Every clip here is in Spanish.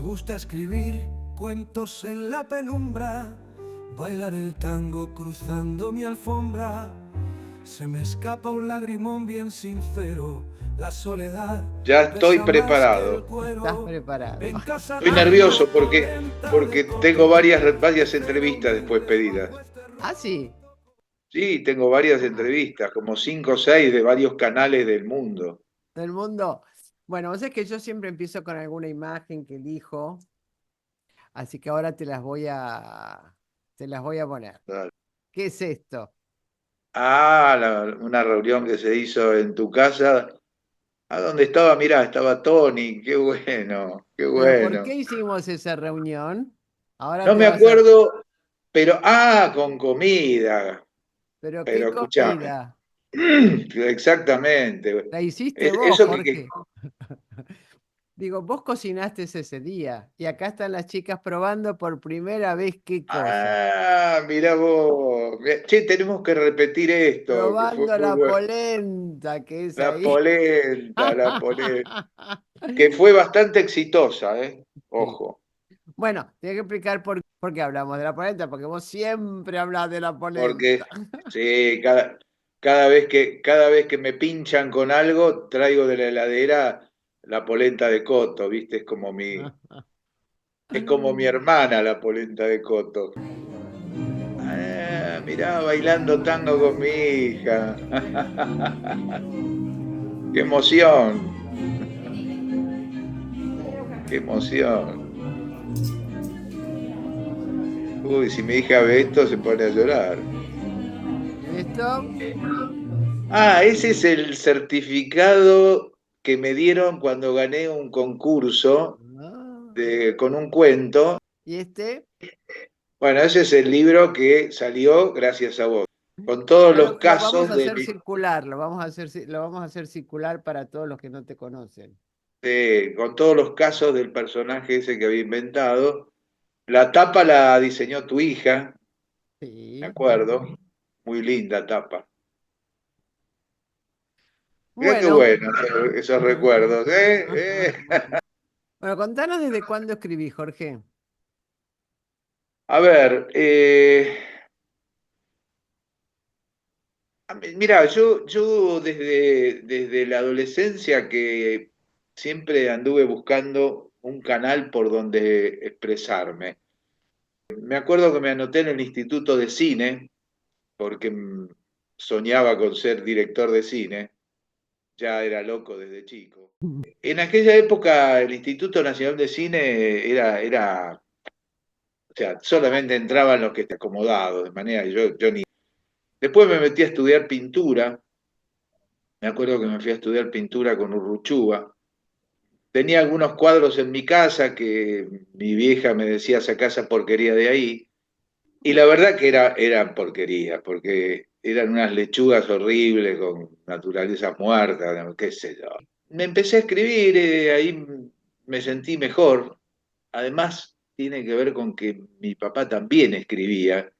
gusta escribir cuentos en la penumbra, bailar el tango cruzando mi alfombra. Se me escapa un lagrimón bien sincero, la soledad Ya estoy pesa más que el preparado. Estás cuero. preparado. En casa Estoy ando nervioso polenta de porque tengo coco, varias entrevistas después pedidas. Ah, sí. Sí, tengo varias Ah, entrevistas, como 5 o 6 de varios canales del mundo. del mundo. Bueno, vos sabés que yo siempre empiezo con alguna imagen que elijo, así que ahora te las voy a poner. Dale. ¿Qué es esto? Ah, una reunión que se hizo en tu casa. ¿A dónde estaba? Mirá, estaba Tony. Qué bueno, qué ¿Pero por bueno. qué hicimos esa reunión? Ahora No te me vas a... acuerdo, pero, con comida. ¿Pero qué Pero escuchame. comida? Exactamente. La hiciste vos, Eso Jorge. Digo, vos cocinaste ese día y acá están las chicas probando por primera vez qué cosa. Mirá vos. Che, tenemos que repetir esto, que fue Probando muy la bueno. polenta que es La ahí. polenta, la polenta. Que fue bastante exitosa, ¿eh? Sí. Ojo. Bueno, tengo que explicar por qué hablamos de la polenta, porque vos siempre hablas de la polenta. Porque, sí, cada vez que me pinchan con algo, traigo de la heladera la polenta de Coto, ¿viste? Es como mi hermana la polenta de Coto. Mirá, bailando tango con mi hija. ¡Qué emoción! ¡Qué emoción! Uy, si mi hija ve esto se pone a llorar. ¿Esto? Ese es el certificado que me dieron cuando gané un concurso Ah. con un cuento. ¿Y este? Bueno, ese es el libro que salió gracias a vos, con todos Bueno, los lo vamos casos a hacer circular, lo vamos a hacer circular para todos los que no te conocen. con todos los casos del personaje ese que había inventado. La tapa la diseñó tu hija, me Sí. acuerdo. Muy linda tapa. Mirá qué Bueno. bueno esos recuerdos, ¿eh? Bueno, contanos desde cuándo escribí, Jorge. A ver, mira, yo desde la adolescencia que siempre anduve buscando un canal por donde expresarme. Me acuerdo que me anoté en el Instituto de Cine, porque soñaba con ser director de cine, ya era loco desde chico. En aquella época el Instituto Nacional de Cine o sea, solamente entraban los que estaban acomodados, de manera que yo ni... Después me metí a estudiar pintura, me acuerdo que me fui a estudiar pintura con Urruchúa. Tenía algunos cuadros en mi casa que mi vieja me decía, saca esa porquería de ahí. Y la verdad que eran porquerías, porque eran unas lechugas horribles con naturaleza muerta, no, qué sé yo. Me empecé a escribir, ahí me sentí mejor. Además, tiene que ver con que mi papá también escribía.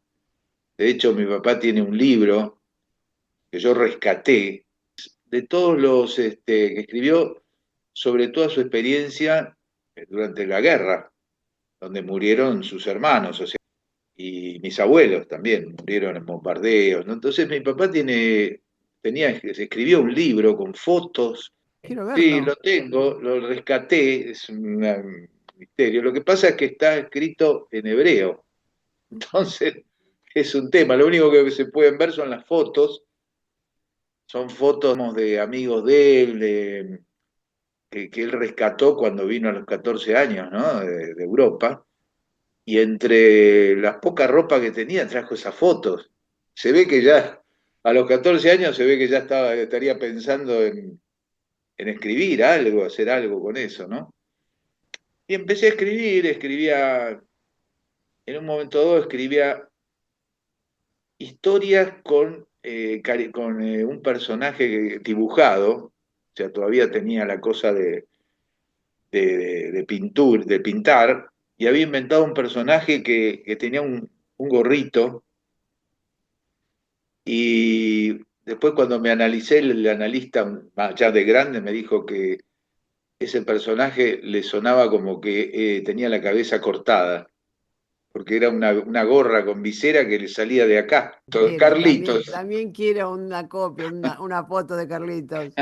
De hecho, mi papá tiene un libro que yo rescaté de todos los que escribió sobre toda su experiencia durante la guerra, donde murieron sus hermanos, o sea, y mis abuelos también murieron en bombardeos, ¿no? Entonces mi papá se escribió un libro con fotos. Quiero Sí, verlo. lo tengo, lo rescaté, es un misterio. Lo que pasa es que está escrito en hebreo, entonces es un tema. Lo único que se pueden ver son las fotos, son fotos digamos, de amigos de él, que él rescató cuando vino a los 14 años, ¿no? De Europa. Y entre las poca ropa que tenía trajo esas fotos. Se ve que ya, a los 14 años se ve que ya estaría pensando en escribir algo, hacer algo con eso, ¿no? Y empecé a escribir, en un momento dado escribía historias con un personaje dibujado, o sea, todavía tenía la cosa de pintar, y había inventado un personaje que tenía un gorrito. Y después cuando me analicé, el analista, ya de grande, me dijo que ese personaje le sonaba como que tenía la cabeza cortada, porque era una gorra con visera que le salía de acá. Quiero, también, Carlitos. también quiero una copia, una foto de Carlitos.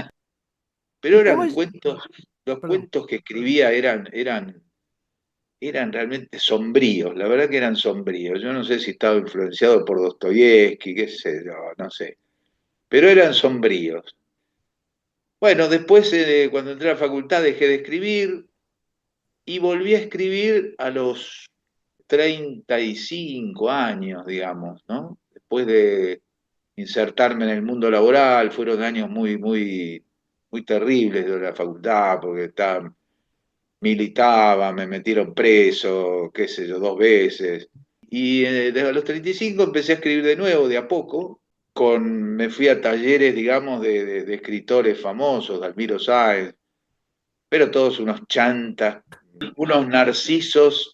Pero ¿Y cómo eran es? cuentos, los Perdón. cuentos que escribía eran realmente sombríos, la verdad que eran sombríos. Yo no sé si estaba influenciado por Dostoyevsky, qué sé yo, no sé, pero eran sombríos. Bueno, después cuando entré a la facultad dejé de escribir y volví a escribir a los 35 años, digamos, ¿no? Después de insertarme en el mundo laboral, fueron años muy terribles de la facultad, porque militaba, me metieron preso, qué sé yo, 2 veces. Y desde los 35 empecé a escribir de nuevo, de a poco, me fui a talleres, digamos, de escritores famosos, de Almiro Sáenz, pero todos unos chantas, unos narcisos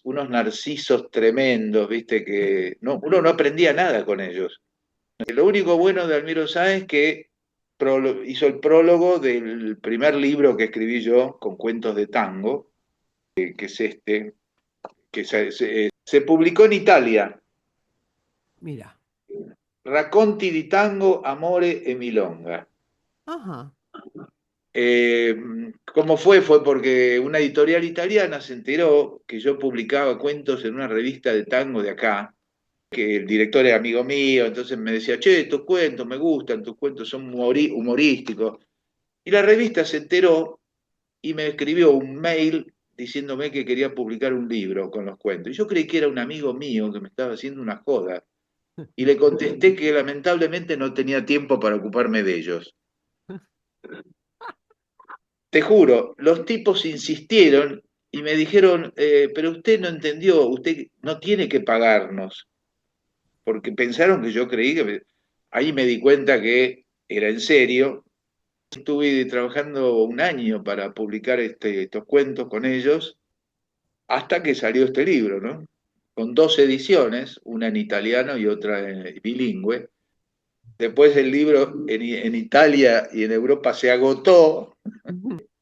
tremendos, viste, que uno no aprendía nada con ellos. Lo único bueno de Almiro Sáenz es que hizo el prólogo del primer libro que escribí yo con cuentos de tango, que es este, que se publicó en Italia, Mira. Racconti di Tango, Amore e Milonga. Ajá. Eh, ¿Cómo fue? Fue porque una editorial italiana se enteró que yo publicaba cuentos en una revista de tango de acá, que el director era amigo mío, entonces me decía, che, tus cuentos me gustan, tus cuentos son humorísticos. Y la revista se enteró y me escribió un mail diciéndome que quería publicar un libro con los cuentos. Y yo creí que era un amigo mío que me estaba haciendo una joda. Y le contesté que lamentablemente no tenía tiempo para ocuparme de ellos. Te juro, los tipos insistieron y me dijeron, pero usted no entendió, usted no tiene que pagarnos, porque pensaron que yo creí que... Ahí me di cuenta que era en serio. Estuve trabajando un año para publicar estos cuentos con ellos, hasta que salió este libro, ¿no? Con 2 ediciones, una en italiano y otra en bilingüe. Después el libro en Italia y en Europa se agotó.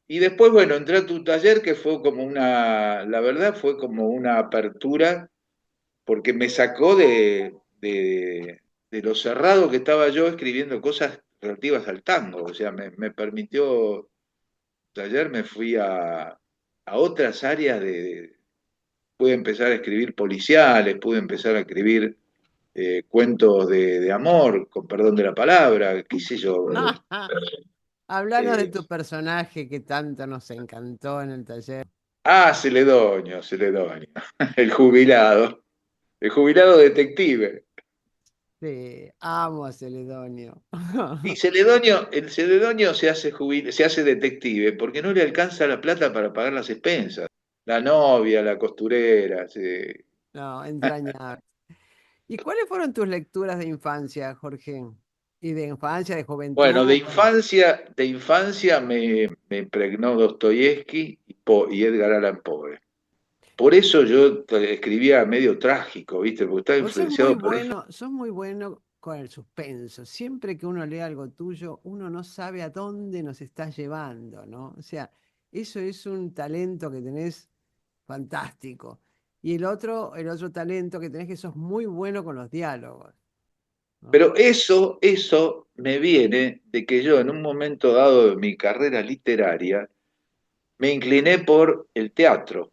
Y después, bueno, entré a tu taller que fue como la verdad fue como una apertura, porque me sacó de lo cerrado que estaba yo escribiendo cosas relativas al tango. O sea, me permitió, taller me fui a otras áreas pude empezar a escribir policiales, pude empezar a escribir cuentos de amor, con perdón de la palabra, qué sé yo. Hablanos de Eh, tu personaje que tanto nos encantó en el taller. Celedonio, Celedonio, el jubilado detective. Sí, amo a Celedonio. Y Celedonio, el Celedonio se hace detective porque no le alcanza la plata para pagar las expensas. La novia, la costurera, sí. No, entrañable. ¿Y cuáles fueron tus lecturas de infancia, Jorge? Y de infancia, de Bueno, juventud. de infancia me impregnó Dostoyevsky y Edgar Allan Poe. Por eso yo escribía medio trágico, ¿viste? Porque estaba Vos influenciado por eso. sos muy bueno con el suspenso. Siempre que uno lee algo tuyo, uno no sabe a dónde nos estás llevando, ¿no? O sea, eso es un talento que tenés fantástico. Y el otro talento que tenés que sos muy bueno con los diálogos, ¿no? Pero eso me viene de que yo en un momento dado de mi carrera literaria me incliné por el teatro.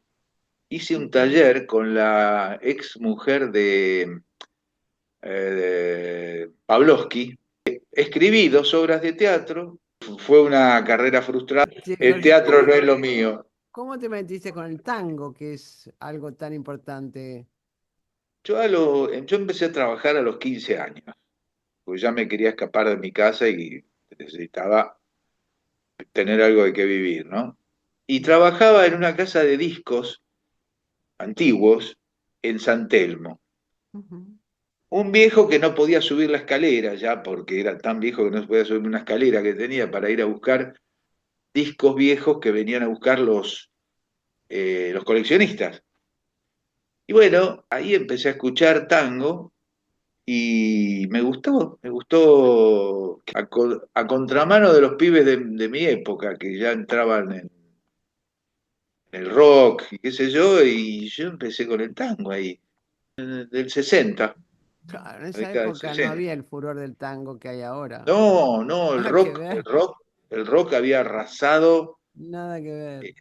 Hice un Ujú. taller con la ex mujer de Pavlovsky. Escribí 2 obras de teatro. Fue una carrera frustrada. Che, El Jorge, teatro no es lo mío. ¿cómo te metiste con el tango, que es algo tan importante? Yo empecé a trabajar a los 15 años, porque ya me quería escapar de mi casa y necesitaba tener algo de qué vivir, ¿no? Y trabajaba en una casa de discos antiguos en San Telmo. Ujú. Un viejo que no podía subir la escalera ya, porque era tan viejo que no podía subir una escalera que tenía para ir a buscar discos viejos que venían a buscar los coleccionistas. Y bueno, ahí empecé a escuchar tango y me gustó a contramano de los pibes de mi época, que ya entraban el rock, y qué sé yo, y yo empecé con el tango ahí, del 60, Claro, en la esa década del época no 60. había el furor del tango que hay ahora. No, no, Nada que ver, el rock había arrasado, nada que ver. eh,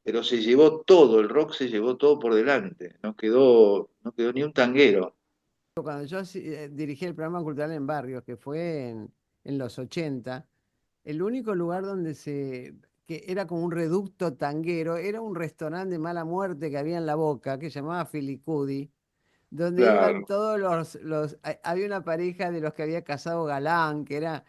pero se llevó todo, el rock se llevó todo por delante, no quedó ni un tanguero. Cuando yo dirigí el programa cultural en Barrios, que fue en los 80, el único lugar donde que era como un reducto tanguero, era un restaurante de mala muerte que había en La Boca, que se llamaba Filicudi, donde iban Claro, todos había una pareja de los que había casado Galán, que era,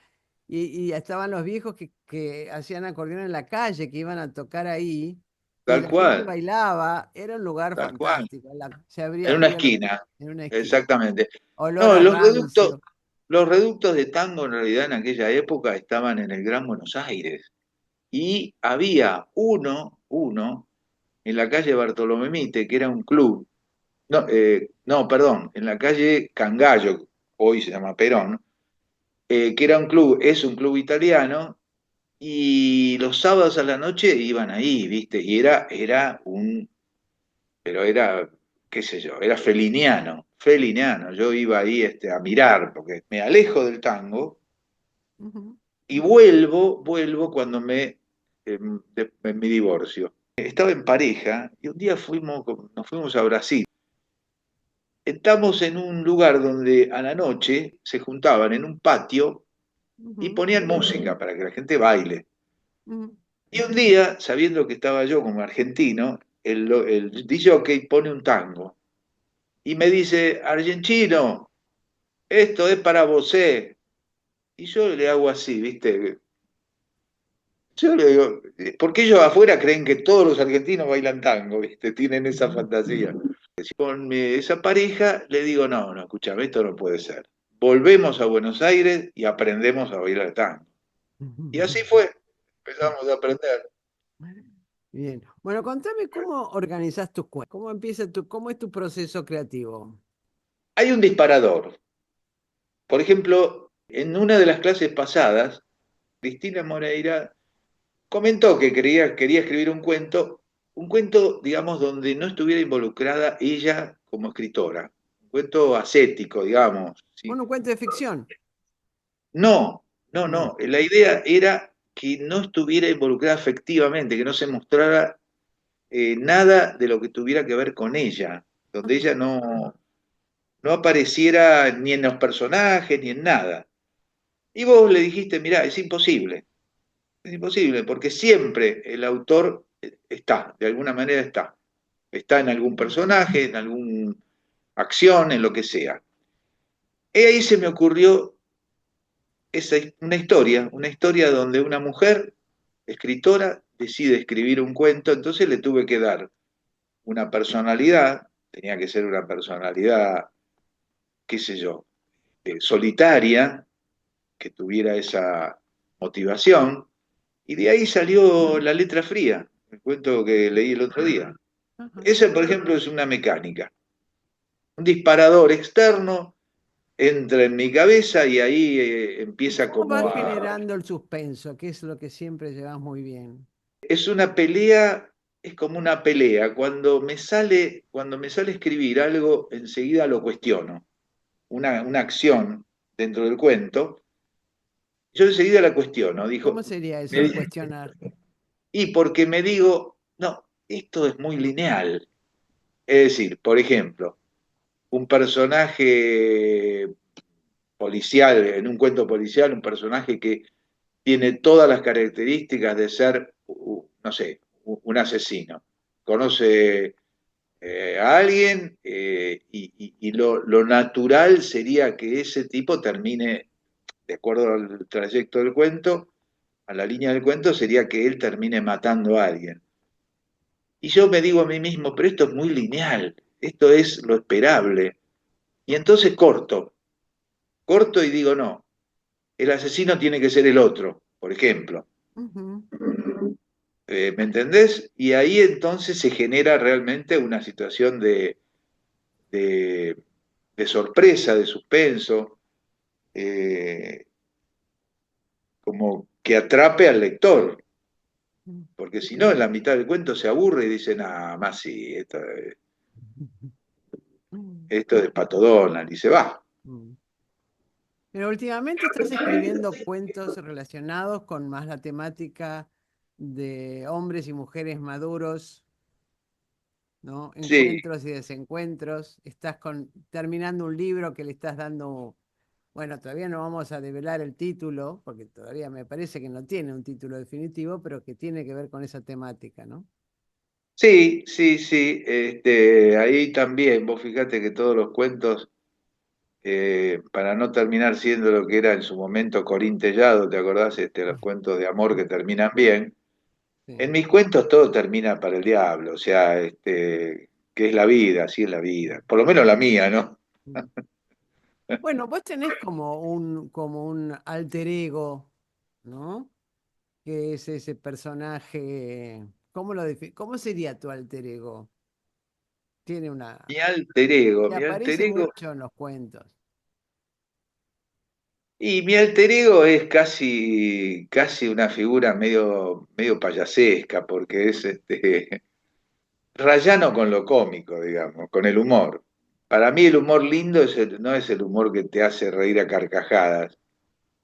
y estaban los viejos que hacían acordeón en la calle, que iban a tocar ahí, y tal la gente cual, bailaba, era un lugar tal cual. fantástico, se abría, En una abría esquina, en una esquina, exactamente. olor No, a rancio. los reductos de tango en realidad en aquella época estaban en el Gran Buenos Aires. Y había uno en la calle Bartolomé Mitre, que era un club. No, no, perdón, en la calle Cangallo, hoy se llama Perón, que era un club, es un club italiano, y los sábados a la noche iban ahí, ¿viste? Y pero era, qué sé yo, era feliniano. Yo iba ahí a mirar, porque me alejo del tango Ujú, y vuelvo cuando en mi divorcio. Estaba en pareja y un día nos fuimos a Brasil. Estamos en un lugar donde a la noche se juntaban en un patio y ujú, ponían música para que la gente baile. ujú. Y un día, sabiendo que estaba yo como argentino, el DJ pone un tango y me dice, argentino, esto es para vosé. Y yo le hago así, ¿viste? Yo le digo, porque ellos afuera creen que todos los argentinos bailan tango, ¿viste? Tienen esa fantasía. Con esa pareja le digo, no, escúchame, esto no puede ser. Volvemos a Buenos Aires y aprendemos a bailar tango. Y así fue, empezamos a aprender. Bien. Bueno, contame cómo organizas tus cuentos, cómo es tu proceso creativo. Hay un disparador. Por ejemplo, en una de las clases pasadas, Cristina Moreira comentó que quería escribir un cuento, digamos, donde no estuviera involucrada ella como escritora, un cuento ascético, digamos. ¿Sí? Bueno, un cuento de ficción. No, No. la idea era que no estuviera involucrada afectivamente, que no se mostrara nada de lo que tuviera que ver con ella, donde ella no apareciera ni en los personajes ni en nada. Y vos le dijiste, mirá, es imposible, porque siempre el autor está, de alguna manera está en algún personaje, en alguna acción, en lo que sea. Y ahí se me ocurrió una historia donde una mujer, escritora, decide escribir un cuento, entonces le tuve que dar una personalidad, tenía que ser una personalidad, qué sé yo, solitaria, que tuviera esa motivación, y de ahí salió La letra fría, el cuento que leí el otro día. Ajá. Ese, por ejemplo, es una mecánica. Un disparador externo entra en mi cabeza y ahí ¿Y empieza cómo como vas a... generando el suspenso? Que es lo que siempre llevas muy bien. Es una pelea, es como una pelea. Cuando me sale escribir algo, enseguida lo cuestiono. Una acción dentro del cuento, yo enseguida la cuestiono. ¿Cómo sería eso Me- de cuestionar? y porque me digo, no, esto es muy lineal. Es decir, por ejemplo, un personaje policial, en un cuento policial, un personaje que tiene todas las características de ser, no sé, un asesino. Conoce a alguien y lo natural sería que ese tipo termine, de acuerdo al trayecto del cuento, a la línea del cuento, sería que él termine matando a alguien. Y yo me digo a mí mismo, pero esto es muy lineal, esto es lo esperable. Y entonces corto y digo, no, el asesino tiene que ser el otro, por ejemplo. Ujú. ¿Me entendés? Y ahí entonces se genera realmente una situación de, de sorpresa, de suspenso, eh, como que atrape al lector. porque si no, en la mitad del cuento se aburre y dice, nada más sí, esto es de Pato Donald, y se va. Pero últimamente estás escribiendo cuentos relacionados con más la temática de hombres y mujeres maduros, ¿no? Sí, Encuentros y desencuentros. Estás terminando un libro que le estás dando, bueno, todavía no vamos a develar el título, porque todavía me parece que no tiene un título definitivo, pero que tiene que ver con esa temática, ¿no? sí, sí, sí. Ahí también, vos fíjate que todos los cuentos, para no terminar siendo lo que era en su momento Corín Tellado, ¿te acordás? Los cuentos de amor que terminan bien. En Sí. mis cuentos todo termina para el diablo, o sea, que es la vida, así es la vida. Por lo menos la mía, ¿no? Mm. Bueno, vos tenés como un alter ego, ¿no? Que es ese personaje. ¿Cómo sería tu alter ego? Tiene una. Que Mi alter aparece ego, mucho en los cuentos. y mi alter ego es casi una figura medio payasesca, porque es rayano con lo cómico, digamos, con el humor. Para mí el humor lindo no es el humor que te hace reír a carcajadas,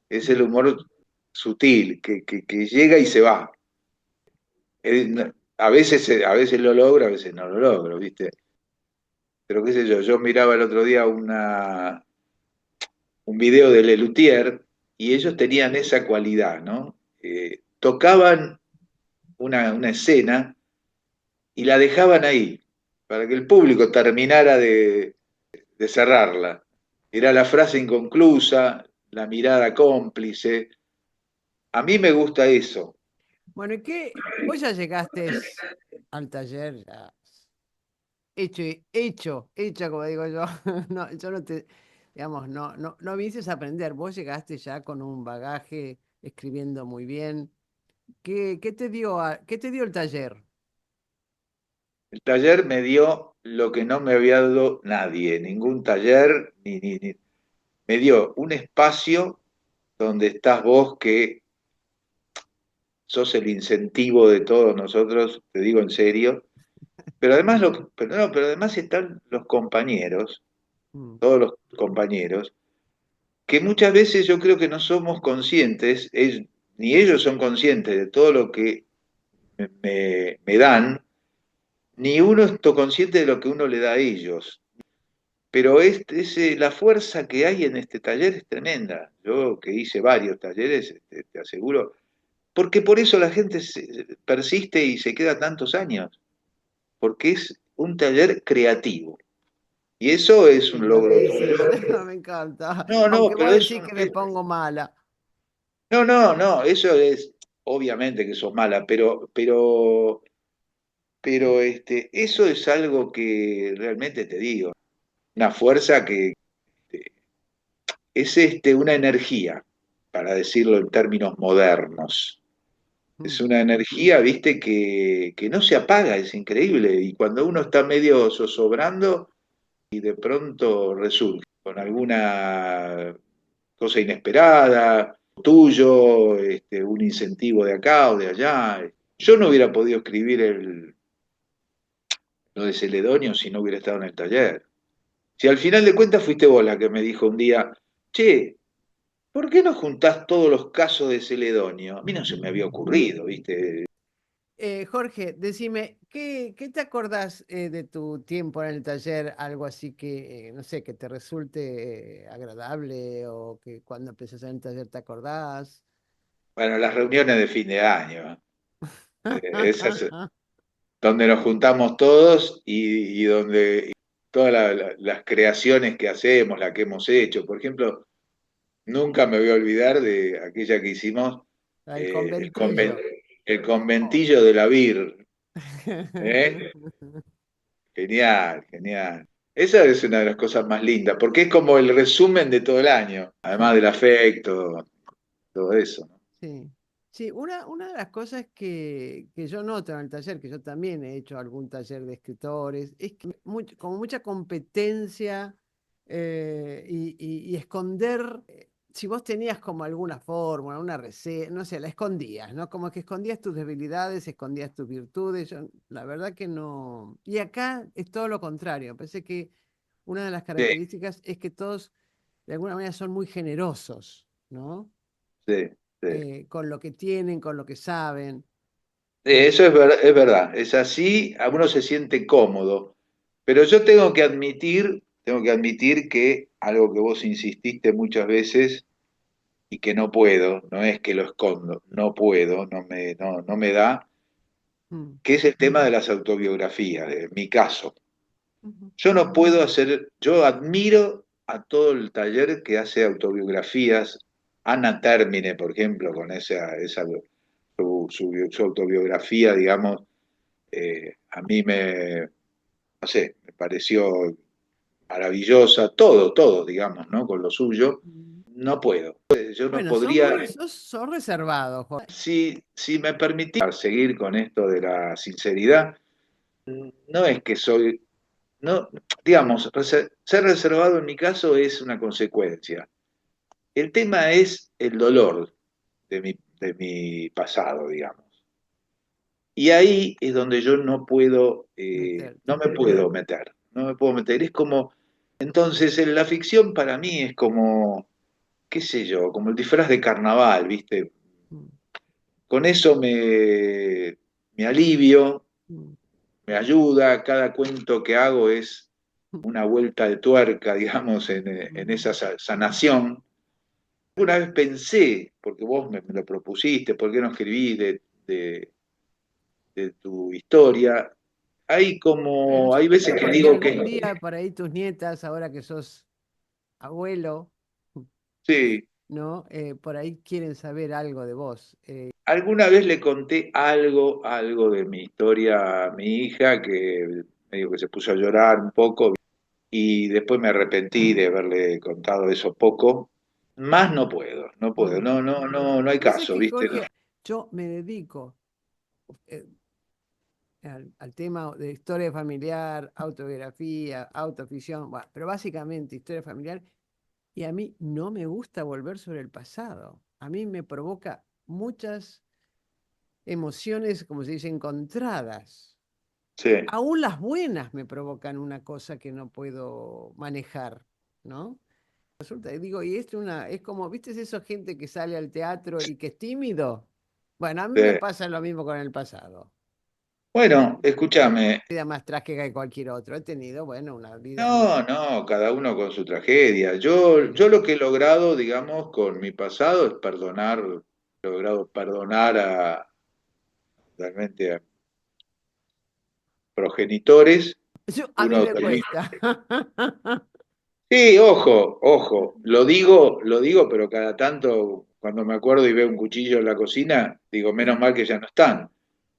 es el Mm. humor sutil, que llega y se va. A veces lo logro, a veces no lo logro, ¿viste? Pero qué sé yo miraba el otro día un video de Lelutier y ellos tenían esa cualidad, ¿no? Tocaban una escena y la dejaban ahí, para que el público terminara de cerrarla. Era la frase inconclusa, la mirada cómplice. A mí me gusta eso. Bueno, ¿y qué? Vos ya llegaste al taller, ya hecha, como digo yo. No, yo no te, digamos, no viniste a aprender. Vos llegaste ya con un bagaje, escribiendo muy bien. ¿Qué te dio el taller? El taller me dio lo que no me había dado nadie, ningún taller, me dio un espacio donde estás vos que sos el incentivo de todos nosotros, te digo en serio, pero además, pero no, pero además están los compañeros, Mm, todos los compañeros, que muchas veces yo creo que no somos conscientes, ni ellos son conscientes de todo lo que me dan, ni uno es consciente de lo que uno le da a ellos. Pero la fuerza que hay en este taller es tremenda. Yo que hice varios talleres, te aseguro, porque por eso la gente persiste y se queda tantos años, porque es un taller creativo. Y eso es un lindo logro. que decís, me encanta. No, no, Aunque vos pero decís que me pongo mala. no, no, no, eso es obviamente que sos mala, pero eso es algo que realmente te digo, una fuerza que es una energía, para decirlo en términos modernos. Es Mm. una energía, viste, que no se apaga, es increíble. Y cuando uno está medio zozobrando y de pronto resurge con alguna cosa inesperada, tuyo, un incentivo de acá o de allá. Yo no hubiera podido escribir lo de Celedonio si no hubiera estado en el taller. Si al final de cuentas fuiste vos la que me dijo un día, che, ¿por qué no juntás todos los casos de Celedonio? A mí no se me había ocurrido, ¿viste? Jorge, decime, ¿qué te acordás de tu tiempo en el taller? Algo así que, no sé, que te resulte agradable o que cuando empezás en el taller te acordás. Bueno, las reuniones de fin de año, esas donde nos juntamos todos y donde todas las creaciones que hacemos, las que hemos hecho. Por ejemplo, nunca me voy a olvidar de aquella que hicimos, El el, conventillo. el Oh. conventillo de la Vir. ¿Eh? Genial, genial. Esa es una de las cosas más lindas, porque es como el resumen de todo el año, además del afecto, todo eso, ¿no? Sí, sí, una de las cosas que yo noto en el taller, que yo también he hecho algún taller de escritores, es que como mucha competencia y esconder. si vos tenías como alguna fórmula, una receta, no sé, la escondías, ¿no? Como que escondías tus debilidades, escondías tus virtudes. La verdad que no. Y acá es todo lo contrario. Parece que una de las Sí, características es que todos de alguna manera son muy generosos, ¿no? sí, sí. Con lo que tienen, con lo que saben. Eso es verdad, es así, a uno se siente cómodo, pero yo tengo que admitir que algo que vos insististe muchas veces y que no puedo, no es que lo escondo, no puedo, no me da, Mm, que es el tema de las autobiografías, de mi caso. ujú, Yo no puedo hacer, yo admiro a todo el taller que hace autobiografías, Ana Termine, por ejemplo, con su autobiografía, digamos, a mí no sé, me pareció maravillosa, todo, digamos, ¿no? Con lo suyo, mm. no puedo. Yo no Bueno, podría, sos reservado, Jorge. si me permitís seguir con esto de la sinceridad, no es que soy, no, digamos, ser reservado en mi caso es una consecuencia. El tema es el dolor de mi pasado, digamos. Y ahí es donde yo no puedo, no Meterte. me puedo meter, no me puedo meter. Es como, entonces en la ficción para mí es como, qué sé yo, como el disfraz de carnaval, ¿viste? Mm, Con eso me alivio, mm, me ayuda, cada cuento que hago es una vuelta de tuerca, digamos, en mm. esa sanación. Una vez pensé, porque vos me lo propusiste, ¿por qué no escribí de tu historia? Bueno, yo Hay veces creo que que digo algún que día por ahí tus nietas, ahora que sos abuelo, sí, ¿no? Por ahí quieren saber algo de vos. alguna vez le conté algo de mi historia a mi hija, que medio que se puso a llorar un poco, y después me arrepentí de haberle contado eso poco. Más no puedo, Mm. no hay Pasa caso, que, ¿viste? Jorge, yo me dedico eh, al tema de historia familiar, autobiografía, autoficción, bueno, pero básicamente historia familiar, y a mí no me gusta volver sobre el pasado. A mí me provoca muchas emociones, como se dice, encontradas. Sí, Aún las buenas me provocan una cosa que no puedo manejar, ¿no? Resulta, digo, y es como, ¿viste esa gente que sale al teatro y que es tímido? Bueno, a mí sí. me pasa lo mismo con el pasado. Bueno, escúchame, Vida más trágica que cualquier otro. He tenido, bueno, una vida. no, cada uno con su tragedia. Sí. Yo lo que he logrado, digamos, con mi pasado es perdonar, he logrado perdonar realmente a progenitores. A mí Uno me termina. cuesta. Sí, ojo, lo digo, pero cada tanto, cuando me acuerdo y veo un cuchillo en la cocina, digo, menos mal que ya no están.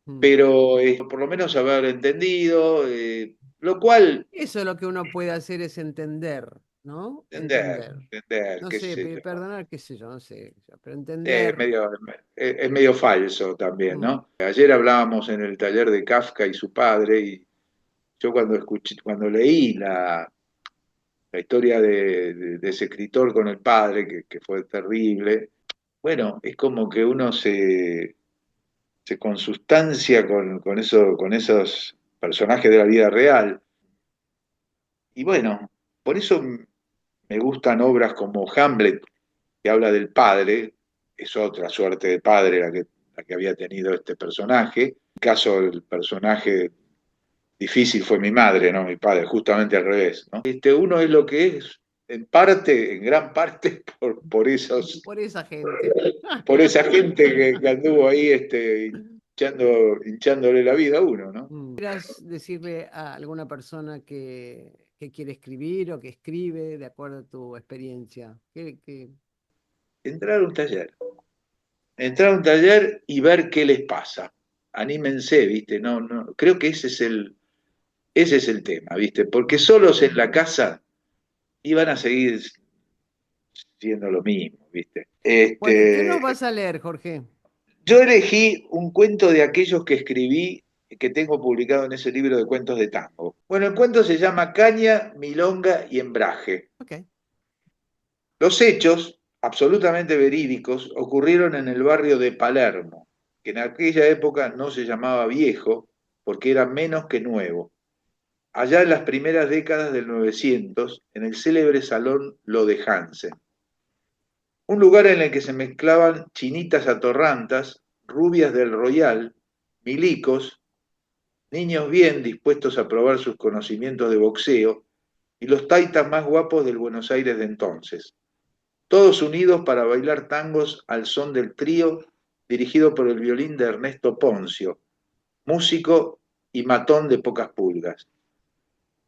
Mm. Pero por lo menos haber entendido, lo cual, Eso es lo que uno puede hacer es entender, ¿no? Entender. entender, No qué sé, sé yo. perdonar, qué sé yo, no sé, pero Es entender. medio, es medio falso también, Mm, ¿no? Ayer hablábamos en el taller de Kafka y su padre, y yo cuando leí la historia de ese escritor con el padre, que fue terrible, bueno, es como que uno se consustancia con esos personajes de la vida real. Y bueno, por eso me gustan obras como Hamlet, que habla del padre, es otra suerte de padre la que había tenido este personaje. En el caso del personaje difícil fue mi madre, no mi padre, justamente al revés, ¿no? Uno es lo que es, en parte, en gran parte, por esa gente. por esa gente que anduvo ahí hinchándole la vida a uno, ¿no? ¿Quieras decirle a alguna persona que quiere escribir o que escribe de acuerdo a tu experiencia? Entrar a un taller. Entrar a un taller y ver qué les pasa. Anímense, ¿viste? Creo que ese es el tema, ¿viste? Porque Mm. solos en la casa iban a seguir siendo lo mismo, ¿viste? Bueno, ¿y qué nos vas a leer, Jorge? Yo elegí un cuento de aquellos que escribí, que tengo publicado en ese libro de cuentos de tango. Bueno, el cuento se llama Caña, Milonga y Embraje. Ok. Los hechos absolutamente verídicos ocurrieron en el barrio de Palermo, que en aquella época no se llamaba viejo porque era menos que nuevo. Allá en las primeras décadas del 900, en el célebre salón Lo de Hansen. Un lugar en el que se mezclaban chinitas atorrantas, rubias del Royal, milicos, niños bien dispuestos a probar sus conocimientos de boxeo y los taitas más guapos del Buenos Aires de entonces. Todos unidos para bailar tangos al son del trío dirigido por el violín de Ernesto Poncio, músico y matón de pocas pulgas.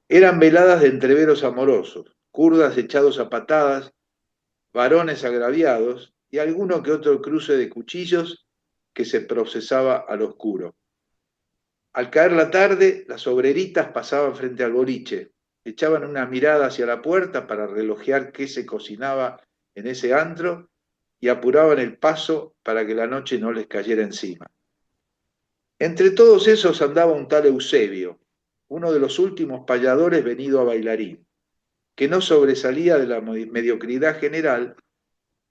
Eran veladas de entreveros amorosos, kurdas echados a patadas, varones agraviados y alguno que otro cruce de cuchillos que se procesaba al oscuro. Al caer la tarde, las obreritas pasaban frente al boliche, echaban una mirada hacia la puerta para relojear qué se cocinaba en ese antro y apuraban el paso para que la noche no les cayera encima. Entre todos esos andaba un tal Eusebio, uno de los últimos payadores venido a bailarín, que no sobresalía de la mediocridad general,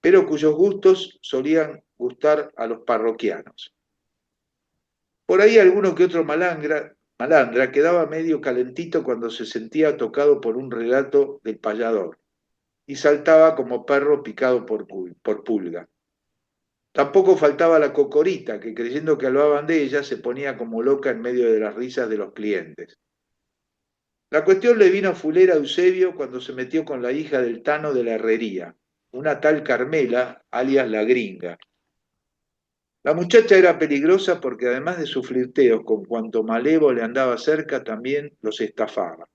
pero cuyos gustos solían gustar a los parroquianos. Por ahí alguno que otro malandra quedaba medio calentito cuando se sentía tocado por un relato del payador y saltaba como perro picado por pulga. Tampoco faltaba la cocorita, que creyendo que hablaban de ella se ponía como loca en medio de las risas de los clientes. La cuestión le vino fulera a Eusebio cuando se metió con la hija del Tano de la Herrería, una tal Carmela, alias la Gringa. La muchacha era peligrosa porque además de sus flirteos con cuanto malevo le andaba cerca, también los estafaba.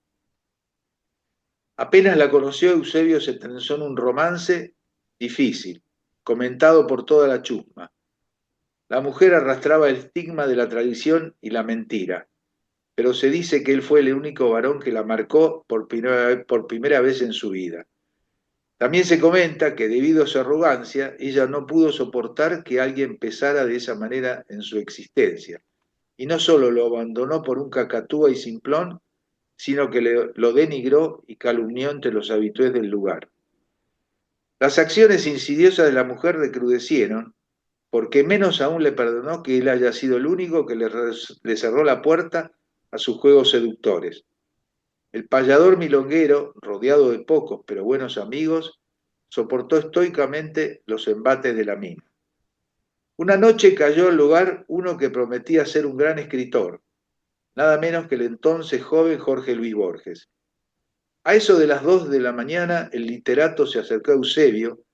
Apenas la conoció, Eusebio se tensó en un romance difícil, comentado por toda la chusma. La mujer arrastraba el estigma de la tradición y la mentira, pero se dice que él fue el único varón que la marcó por primera vez en su vida. También se comenta que debido a su arrogancia, ella no pudo soportar que alguien pesara de esa manera en su existencia, y no solo lo abandonó por un cacatúa y simplón, sino que lo denigró y calumnió entre los habitués del lugar. Las acciones insidiosas de la mujer recrudecieron, porque menos aún le perdonó que él haya sido el único que le cerró la puerta a sus juegos seductores. El payador milonguero, rodeado de pocos pero buenos amigos, soportó estoicamente los embates de la mina. Una noche cayó al lugar uno que prometía ser un gran escritor, nada menos que el entonces joven Jorge Luis Borges. A eso de las 2 de la mañana, el literato se acercó a Eusebio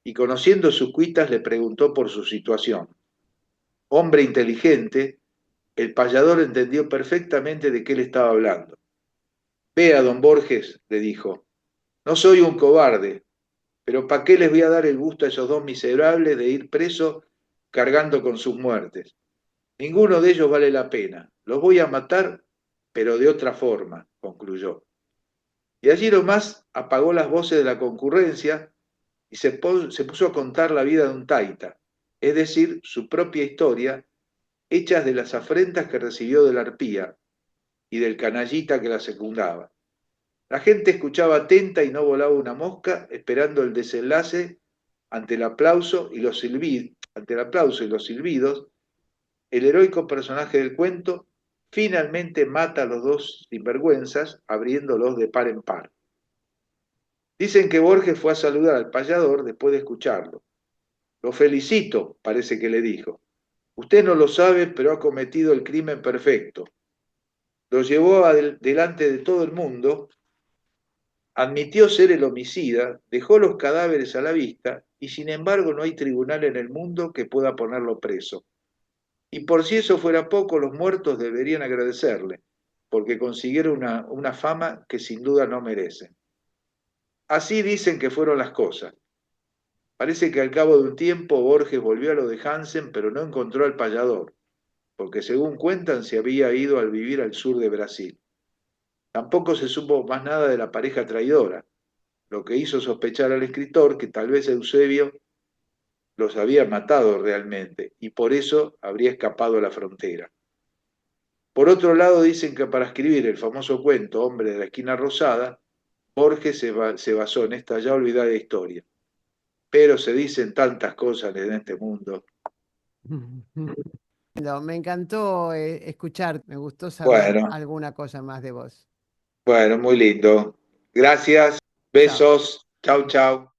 y, conociendo sus cuitas, le preguntó por su situación. Hombre inteligente, el payador entendió perfectamente de qué le estaba hablando. Vea, don Borges, le dijo, no soy un cobarde, pero ¿para qué les voy a dar el gusto a esos dos miserables de ir presos cargando con sus muertes? Ninguno de ellos vale la pena. Los voy a matar, pero de otra forma, concluyó. Y allí nomás apagó las voces de la concurrencia y se puso a contar la vida de un taita, es decir, su propia historia, hechas de las afrentas que recibió de la arpía y del canallita que la secundaba. La gente escuchaba atenta y no volaba una mosca, esperando el desenlace ante el aplauso y los silbidos. El heroico personaje del cuento finalmente mata a los dos sinvergüenzas, abriéndolos de par en par. Dicen que Borges fue a saludar al payador después de escucharlo. Lo felicito, parece que le dijo. Usted no lo sabe, pero ha cometido el crimen perfecto. Lo llevó delante de todo el mundo, admitió ser el homicida, dejó los cadáveres a la vista y sin embargo no hay tribunal en el mundo que pueda ponerlo preso. Y por si eso fuera poco, los muertos deberían agradecerle, porque consiguieron una fama que sin duda no merecen. Así dicen que fueron las cosas. Parece que al cabo de un tiempo Borges volvió a lo de Hansen, pero no encontró al payador, porque según cuentan se había ido a vivir al sur de Brasil. Tampoco se supo más nada de la pareja traidora, lo que hizo sospechar al escritor que tal vez Eusebio los había matado realmente y por eso habría escapado a la frontera. Por otro lado, dicen que para escribir el famoso cuento Hombre de la esquina rosada, Borges se basó en esta ya olvidada historia. pero se dicen tantas cosas en este mundo. Me encantó escuchar, me gustó saber Bueno, alguna cosa más de vos. bueno, muy lindo. Gracias, Chao. besos, chau, chau.